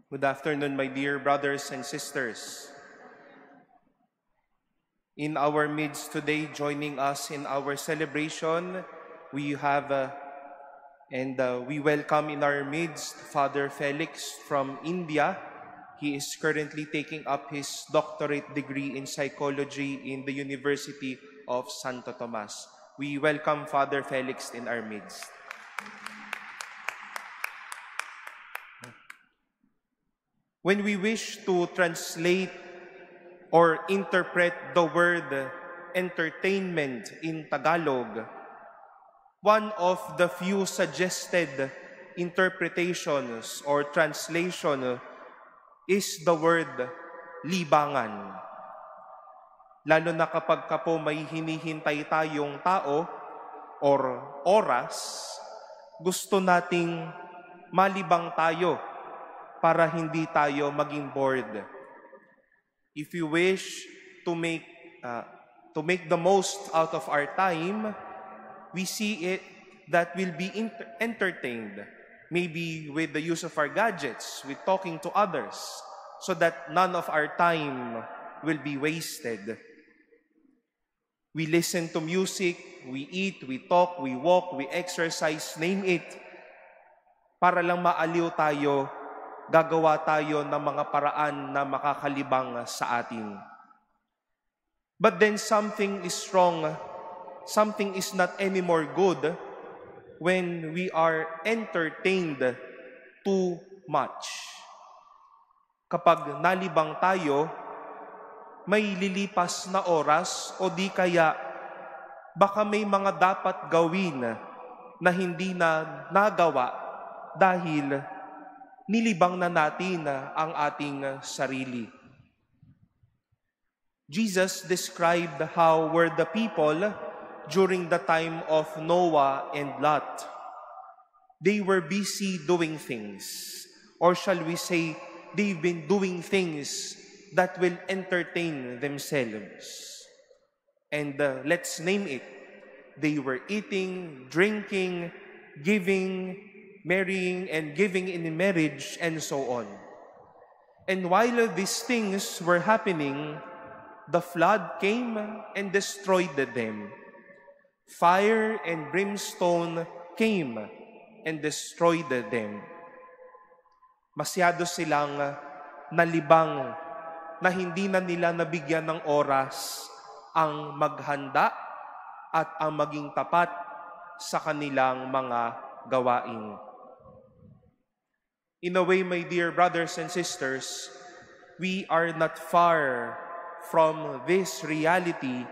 Good afternoon, my dear brothers and sisters. In our midst today, joining us in our celebration, we have we welcome in our midst Father Felix from India. He is currently taking up his doctorate degree in psychology in the University of Santo Tomas. We welcome Father Felix in our midst. When we wish to translate or interpret the word entertainment in Tagalog, one of the few suggested interpretations or translation is the word libangan. Lalo na kapag po may hinihintay tayong tao or oras, gusto nating malibang tayo para hindi tayo maging bored. If you wish to make the most out of our time, we see it that will be entertained, maybe with the use of our gadgets, with talking to others, so that none of our time will be wasted. We listen to music, we eat, we talk, we walk, we exercise, name it. Para lang maaliw tayo, gagawa tayo ng mga paraan na makakalibang sa atin. But then something is wrong, something is not anymore good when we are entertained too much. Kapag nalibang tayo, may lilipas na oras o di kaya baka may mga dapat gawin na hindi na nagawa dahil nilibang na natin ang ating sarili. Jesus described how were the people during the time of Noah and Lot. They were busy doing things, or shall we say, they've been doing things that will entertain themselves. And let's name it. They were eating, drinking, giving, marrying, and giving in marriage, and so on. And while these things were happening, the flood came and destroyed them. Fire and brimstone came and destroyed them. Masyado silang nalibang na hindi na nila nabigyan ng oras ang maghanda at ang maging tapat sa kanilang mga gawain. In a way, my dear brothers and sisters, we are not far from this reality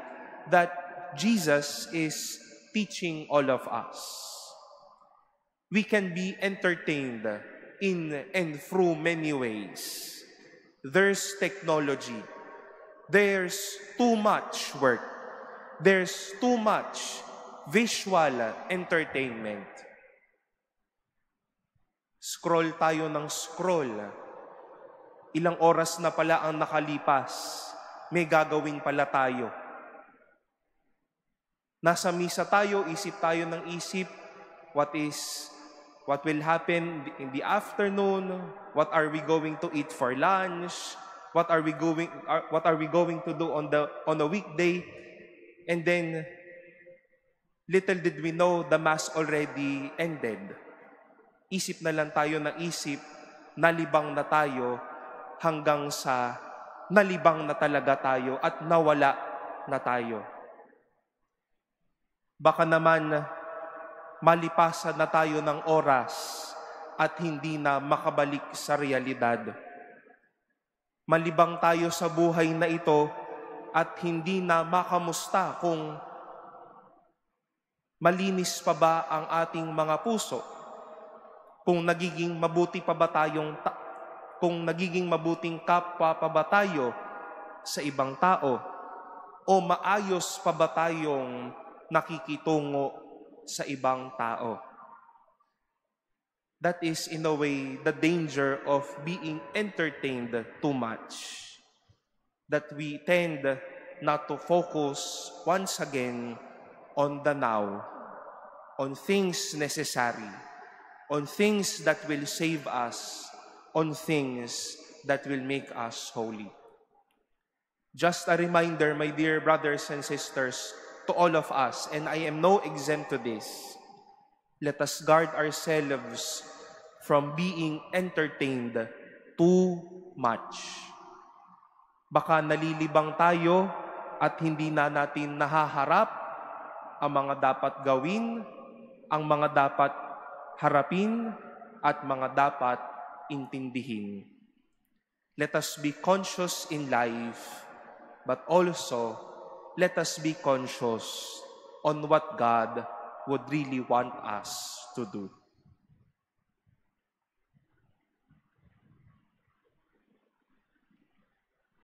that Jesus is teaching all of us. We can be entertained in and through many ways. There's technology. There's too much work. There's too much visual entertainment. Scroll tayo ng scroll. Ilang oras na pala ang nakalipas. May gagawin pala tayo. Nasa misa tayo, isip tayo ng isip. What will happen in the afternoon? What are we going to eat for lunch? What are we going to do on a weekday? And then little did we know the mass already ended. Isip na lang tayo ng isip, nalibang na tayo hanggang sa nalibang na talaga tayo at nawala na tayo. Baka naman malipasan na tayo ng oras at hindi na makabalik sa realidad. Malibang tayo sa buhay na ito at hindi na makamusta kung malinis pa ba ang ating mga puso, kung nagiging mabuting kapwa pa ba tayo sa ibang tao, o maayos pa ba tayong nakikitungo sa ibang tao. That is, in a way, the danger of being entertained too much. That we tend not to focus once again on the now, on things necessary, on things that will save us on things that will make us holy. Just a reminder, my dear brothers and sisters, to all of us, and I am no exempt to this, let us guard ourselves from being entertained too much. Baka nalilibang tayo at hindi na natin nahaharap ang mga dapat gawin, ang mga dapat harapin, at mga dapat intindihin. Let us be conscious in life, but also let us be conscious on what God would really want us to do.